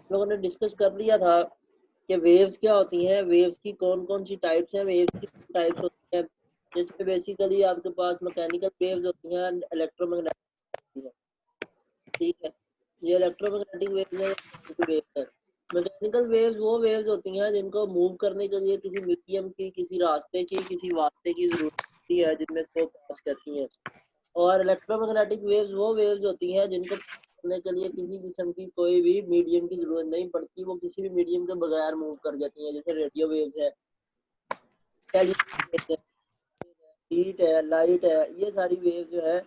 लोगों ने डिस्कस कर लिया था कि वेव्स क्या होती हैं, वेव्स की कौन कौन सी टाइप्स हैं, वेव्स की टाइप्स होती हैं, जिसमें बेसिकली आपके पास मैकेनिकल वेव्स होती हैं, इलेक्ट्रोमैग्नेटिक है। ठीक है, ये इलेक्ट्रोमैग्नेटिक वेव्स है, वेव्स है। मैकेनिकल वेव्स वो वेव्स होती हैं जिनको मूव करने के लिए किसी मीडियम की, किसी रास्ते की, किसी वास्ते की जरूरत होती है, जिनमें इसको पास करती हैं। और इलेक्ट्रोमैग्नेटिक वेव्स वो वेव्स होती हैं जिनको करने के लिए किसी किस्म की कोई भी मीडियम की जरूरत नहीं पड़ती, वो किसी भी मीडियम के बगैर मूव कर जाती हैं, जैसे रेडियो वेव्स है, टेलीविजन है, हीट है, लाइट है, ये सारी वेव्स जो है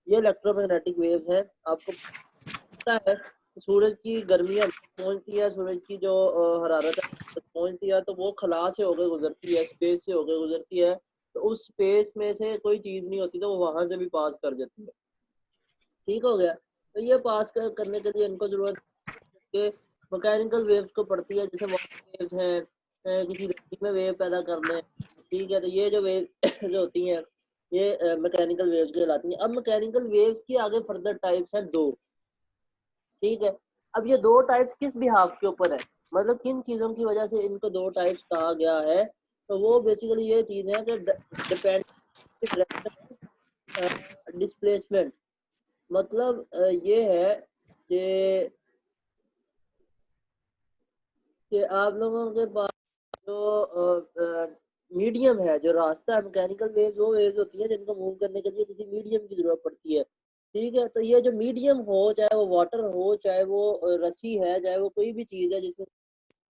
ये इलेक्ट्रोमैग्नेटिक वेव्स हैं। आपको पता है सूरज की गर्मी पहुंचती है, सूरज की जो हरारत है पहुंचती है, तो वो खला से होकर गुजरती है, स्पेस से होकर गुजरती है, तो उस स्पेस में से कोई चीज नहीं होती तो वो वहां से भी पास कर जाती है। ठीक हो गया, तो ये पास करने के लिए इनको जरूरत के मैकेनिकल वेव्स को पड़ती है, जैसे वाटर वेव्स हैं, किसी रस्सी में वेव पैदा करने। ठीक है, तो ये जो वेव जो होती हैं ये मैकेनिकल वेव्स कहलाती हैं। अब मैकेनिकल वेव्स की आगे फर्दर टाइप्स हैं दो। ठीक है, अब ये दो टाइप्स किस बिहाफ के ऊपर है, मतलब किन चीजों की वजह से इनको दो टाइप्स कहा गया है, तो वो बेसिकली ये चीज है कि डिपेंड डिस्प्लेसमेंट। मतलब ये है कि आप लोगों के पास जो मीडियम है, जो रास्ता है, मैकेनिकल वेव्स वो वेव्स होती है जिनको मूव करने के लिए किसी मीडियम की जरूरत पड़ती है। ठीक है, तो ये जो मीडियम हो, चाहे वो वाटर हो, चाहे वो रस्सी है, चाहे वो कोई भी चीज है जिसमें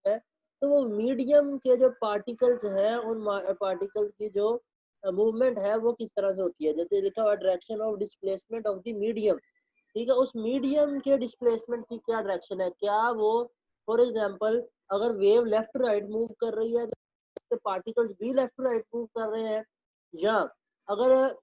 है, तो वो मीडियम के जो पार्टिकल्स हैं उन पार्टिकल्स की जो मूवमेंट है वो किस तरह से होती है, जैसे लिखा हुआ direction of displacement of the medium. ठीक है, उस मीडियम के डिस्प्लेसमेंट की क्या डायरेक्शन है, क्या वो फॉर एग्जांपल अगर वेव लेफ्ट राइट मूव कर रही है तो पार्टिकल्स भी लेफ्ट राइट मूव कर रहे हैं, या अगर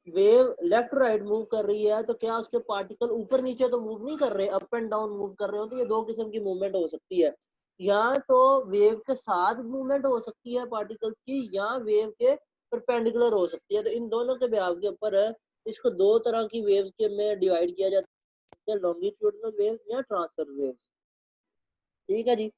वेव लेफ्ट राइट मूव कर रही है तो क्या उसके पार्टिकल ऊपर नीचे तो मूव नहीं कर रहे, अप एंड डाउन मूव कर रहे हो, तो ये दो किस्म की मूवमेंट हो सकती है। या तो वेव के साथ मूवमेंट हो सकती है पार्टिकल्स की, या वेव के परपेंडिकुलर हो सकती है। तो इन दोनों के बिहाव के ऊपर इसको दो तरह की वेव्स के में डिवाइड किया जाता है, लॉन्गिट्यूडिनल वेव्स या ट्रांसफर वेव्स। ठीक है जी,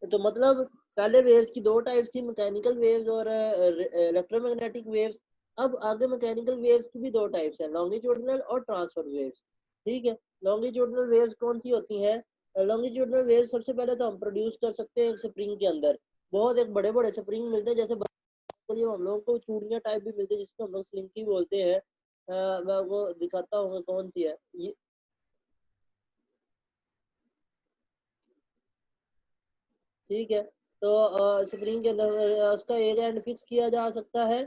तो मतलब पहले वेव्स की दो टाइप्स थी, मैकेनिकल वेव्स और इलेक्ट्रोमैग्नेटिक वेव्स। अब आगे मैकेनिकल वेव्स की भी दो टाइप्स हैं, लॉन्गिट्यूडिनल और ट्रांसफर वेव्स। ठीक है, लॉन्गिट्यूडिनल वेव्स कौन सी होती हैं? लॉन्गिट्यूडिनल वेव्स सबसे पहले तो हम प्रोड्यूस कर सकते हैं स्प्रिंग के अंदर। बहुत एक बड़े बड़े स्प्रिंग मिलते हैं, जैसे के लिए हम लोगों को चूड़ियां टाइप भी मिलती है जिसको हम लोग स्लिंकी बोलते हैं। मैं आपको दिखाता हूँ कौन सी है ये। ठीक है, तो स्प्रिंग के अंदर उसका एक एंड फिक्स किया जा सकता है,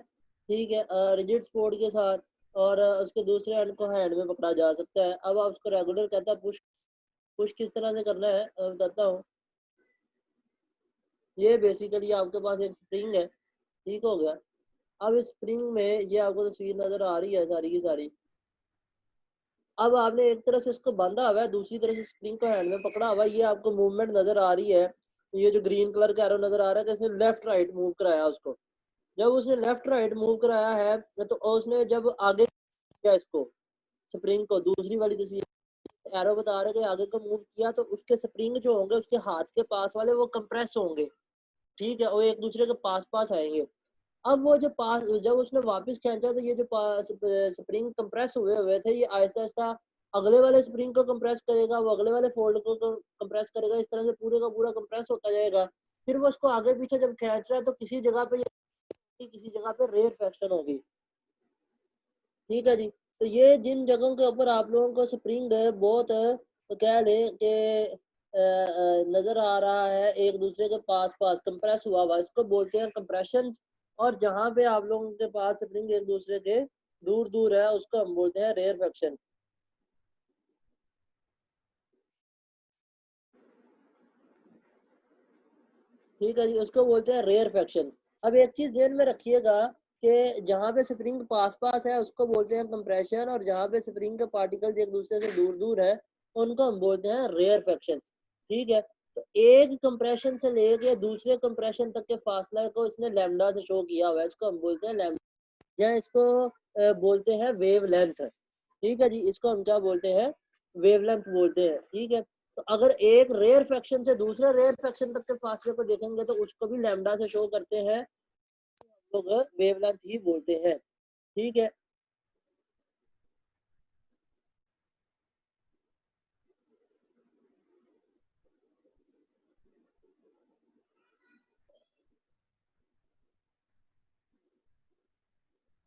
ठीक है, रिजिड सपोर्ट के साथ, और उसके दूसरे एंड को हैंड में पकड़ा जा सकता है। अब आप उसको रेगुलर कहता है पुश। पुश किस तरह से करना है बताता हूँ। ये बेसिकली आपके पास एक स्प्रिंग है, ठीक हो गया। अब इस स्प्रिंग में ये आपको तस्वीर नजर आ रही है सारी की सारी। अब आपने एक तरह से इसको बांधा हुआ है, दूसरी तरह से स्प्रिंग को हैंड में पकड़ा हुआ है, ये आपको मूवमेंट नजर आ रही है। ये जो ग्रीन कलर का एरो नजर आ रहा है, जैसे लेफ्ट राइट मूव कराया उसको। जब उसने लेफ्ट राइट मूव कराया है तो उसने जब आगे किया इसको, स्प्रिंग को, दूसरी वाली तस्वीर एरो बता रहे थे, आगे को मूव किया तो उसके स्प्रिंग जो होंगे उसके हाथ के पास वाले वो कंप्रेस होंगे। ठीक है, वो एक दूसरे के पास पास आएंगे। अब वो जो पास जब उसने वापस खींचा तो ये जो स्प्रिंग कंप्रेस हुए हुए थे ये आहिस्ता आहिस्ता अगले वाले स्प्रिंग को कंप्रेस करेगा, वो अगले वाले फोल्ड को कंप्रेस करेगा, इस तरह से पूरे का पूरा कंप्रेस होता जाएगा। फिर वो उसको आगे पीछे जब खींच रहा है तो किसी जगह पे किसी जगह पे रेयर फ्रैक्शन होगी। ठीक है जी, तो ये जिन जगहों के ऊपर आप लोगों को स्प्रिंग बहुत तो कह लें कि नजर आ रहा है एक दूसरे के पास पास कंप्रेस हुआ हुआ, इसको बोलते हैं कंप्रेशन। और जहाँ पे आप लोगों के पास स्प्रिंग एक दूसरे के दूर दूर है उसको हम बोलते हैं रेयर फ्रैक्शन। ठीक है जी, उसको बोलते हैं रेयर फ्रैक्शन। अब एक चीज ध्यान में रखिएगा कि जहाँ पे स्प्रिंग पास पास है उसको बोलते हैं कंप्रेशन, और जहाँ पे स्प्रिंग के पार्टिकल्स एक दूसरे से दूर दूर है उनको हम बोलते हैं रेयर फ्रैक्शन। ठीक है, तो एक कंप्रेशन से लेके दूसरे कंप्रेशन तक के फासला को इसने लैम्डा से शो किया हुआ है, इसको हम बोलते हैं लैम्डा, या इसको बोलते हैं वेव लेंथ। ठीक है जी, इसको हम क्या बोलते हैं? वेवलेंथ बोलते हैं। ठीक है, तो अगर एक रेयर फ्रैक्शन से दूसरे रेयर फ्रैक्शन तक के फासले को देखेंगे तो उसको भी लैम्डा से शो करते हैं, लोग वेवलेंथ ही बोलते हैं। ठीक है,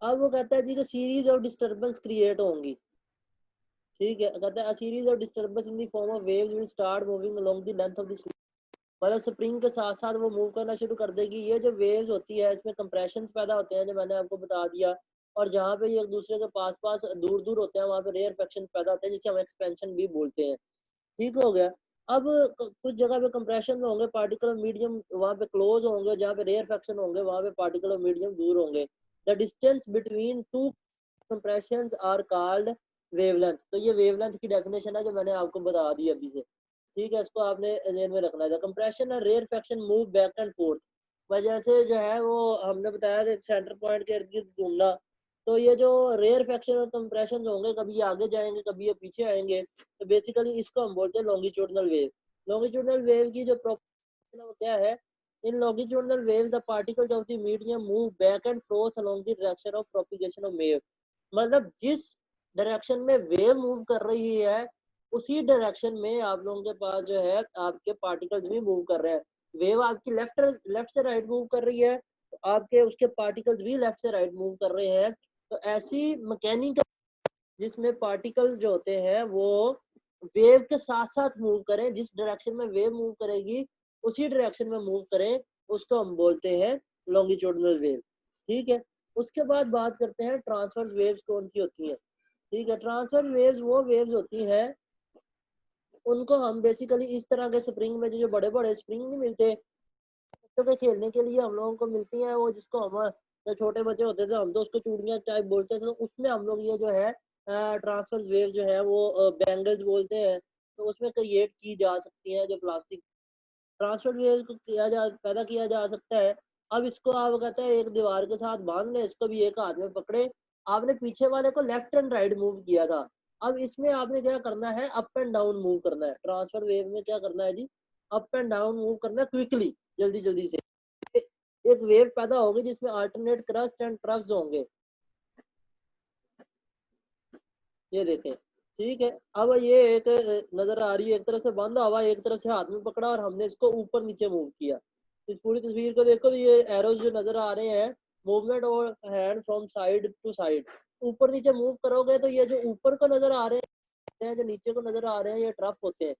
अब वो कहता है जी कि सीरीज ऑफ डिस्टर्बेंस क्रिएट होंगी। ठीक है, कहता है series of disturbance in the form of waves will start moving along the length of the, मतलब स्प्रिंग के साथ साथ वो मूव करना शुरू कर देगी। ये जो वेव्स होती है इसमें कंप्रेशन पैदा होते हैं, जो मैंने आपको बता दिया, और जहाँ पे ये एक दूसरे के पास पास दूर दूर होते हैं वहाँ पे रेयर फ्रैक्शन पैदा होते हैं, जिसे हम एक्सपेंशन भी बोलते हैं। ठीक हो गया। अब कुछ जगह पे कंप्रेशन में होंगे पार्टिकल मीडियम, वहाँ पे क्लोज होंगे, जहाँ पे रेयर फ्रैक्शन होंगे वहाँ पे पार्टिकल मीडियम दूर होंगे। The distance between two compressions are called wavelength. तो ये वेवलेंथ की डेफिनेशन है जो मैंने आपको बता दी अभी से। ठीक है, इसको आपने ध्यान में रखना है। कंप्रेशन और rarefaction move back and forth, वजह से जो है वो हमने बताया कि सेंटर पॉइंट के इर्द गिर्द घूमना। तो ये जो रेयर फ्रैक्शन और कंप्रेशन होंगे, कभी ये आगे जाएंगे कभी ये पीछे आएंगे, तो बेसिकली इसको हम बोलते हैं लॉन्गिट्यूडनल वेव। लॉन्गिट्यूडनल वेव की जो प्रॉपर्टी वो क्या है, इन longitudinal waves the particles of the medium move back and forth along the direction of propagation of wave। मतलब जिस डायरेक्शन में वेव मूव कर रही है उसी डायरेक्शन में आप लोगों के पास जो है आपके पार्टिकल्स भी मूव कर रहे हैं। वेव आपकी लेफ्ट लेफ्ट से राइट मूव कर रही है, तो आपके उसके पार्टिकल्स भी लेफ्ट से राइट मूव कर रहे हैं। तो ऐसी मैकेनिकल जिसमें पार्टिकल जो होते हैं वो वेव के साथ साथ मूव करें, जिस डायरेक्शन में वेव मूव करेगी उसी डायरेक्शन में मूव करें, उसको हम बोलते हैं लॉन्गिट्यूडनल वेव। ठीक है, उसके बाद बात करते हैं ट्रांसवर्स वेव्स कौन सी होती हैं। ठीक है, ट्रांसवर्स वेव्स वो वेव्स होती हैं, उनको हम बेसिकली इस तरह के स्प्रिंग में जो बड़े बड़े स्प्रिंग नहीं मिलते बच्चों के खेलने के लिए हम लोगों को मिलती हैं, वो जिसको हम जब छोटे बच्चे होते थे हम तो उसको चूड़ियां टाइप बोलते थे, तो उसमें हम लोग ये जो है ट्रांसफर वेव जो है वो बैंगल्स बोलते हैं, तो उसमें क्रिएट की जा सकती है जो प्लास्टिक ट्रांसफर वेव को पैदा किया जा सकता है। अब इसको आप कहते हैं एक दीवार के साथ बांध ले, इसको भी एक हाथ में पकड़े, आपने पीछे वाले को लेफ्ट एंड राइट मूव किया था, अब इसमें आपने क्या करना है, अप एंड डाउन मूव करना है। ट्रांसफर वेव में क्या करना है जी, अप एंड डाउन मूव करना है क्विकली, जल्दी जल्दी से। एक वेव पैदा होगी जिसमें अल्टरनेट क्रस्ट एंड ट्रफ्स होंगे, ये देखें। ठीक है, अब ये एक नजर आ रही है, एक तरफ से बांधा हुआ एक तरफ से हाथ में पकड़ा और हमने इसको ऊपर नीचे मूव किया। इस पूरी तस्वीर को देखो, ये एरोज जो नजर आ रहे हैं, मूवमेंट और hand from side to side, ऊपर नीचे मूव करोगे तो ये जो ऊपर को नजर आ रहे हैं जो नीचे को नजर आ रहे हैं ये ट्रफ होते हैं।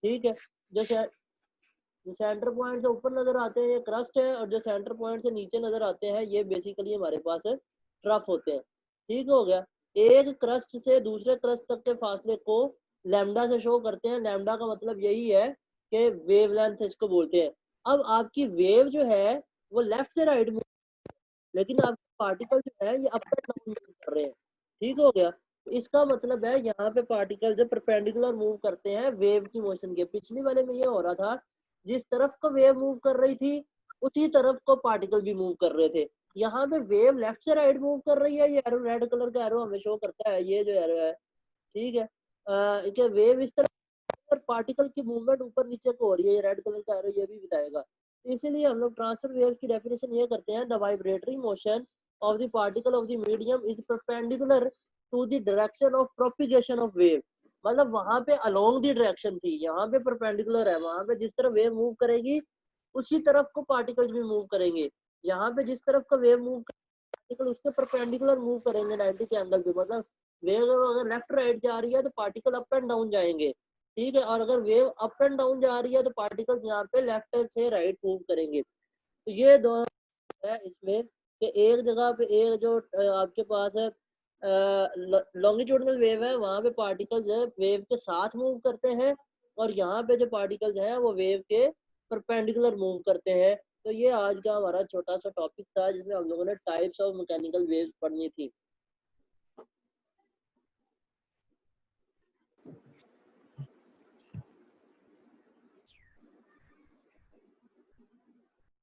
ठीक है, जो जो सेंटर पॉइंट से ऊपर नजर आते हैं ये क्रस्ट है, और जो सेंटर पॉइंट से नीचे नजर आते हैं ये बेसिकली हमारे पास ट्रफ होते हैं। ठीक हो गया। एक क्रस्ट से दूसरे क्रस्ट तक के फासले को लैम्डा से शो करते हैं। लैम्डा का मतलब यही है कि वेवलेंथ इसको बोलते हैं। अब आपकी वेव जो है वो लेफ्ट से राइट मूव, लेकिन आपके पार्टिकल जो है ये अप एंड डाउन मूव कर रहे हैं। ठीक हो गया। तो इसका मतलब है यहाँ पे पार्टिकल जो परपेंडिकुलर मूव करते हैं वेव की मोशन के। पिछली वाले में ये हो रहा था, जिस तरफ को वेव मूव कर रही थी उसी तरफ को पार्टिकल भी मूव कर रहे थे। यहाँ पे वेव लेफ्ट से राइट मूव कर रही है, ये एरो रेड कलर का एरो हमें शो करता है, ये जो एरो है। ठीक है, क्या वेव इस तरह पर पार्टिकल की मूवमेंट ऊपर नीचे को हो रही है, ये रेड कलर का एरो ये भी बताएगा। इसीलिए हम लोग ट्रांसफर वेव की डेफिनेशन ये करते हैं, the vibratory motion of the particle of the medium is perpendicular to the direction of propagation of wave. मतलब वहां पे अलोंग द डायरेक्शन थी, यहाँ पे परपेंडिकुलर है, वहां पे जिस तरह वेव मूव करेगी उसी तरफ को पार्टिकल्स भी मूव करेंगे। यहाँ पे जिस तरफ का वेव मूव पार्टिकल उसके परपेंडिकुलर मूव करेंगे 90 के एंगल पे। मतलब वेव अगर लेफ्ट राइट जा रही है तो पार्टिकल अप एंड डाउन जाएंगे। ठीक है, और अगर वेव अप एंड डाउन जा रही है तो पार्टिकल्स यहाँ पे लेफ्ट से राइट मूव करेंगे। तो ये दो है इसमें कि एक जगह पे एक जो आपके पास है लॉन्गिट्यूडनल वेव है, वहां पे पार्टिकल्स है वेव के साथ मूव करते हैं, और यहाँ पे जो पार्टिकल्स हैं वो वेव के परपेंडिकुलर मूव करते हैं। तो ये आज का हमारा छोटा सा टॉपिक था जिसमें हम लोगों ने टाइप्स ऑफ मैकेनिकल वेव्स पढ़नी थी।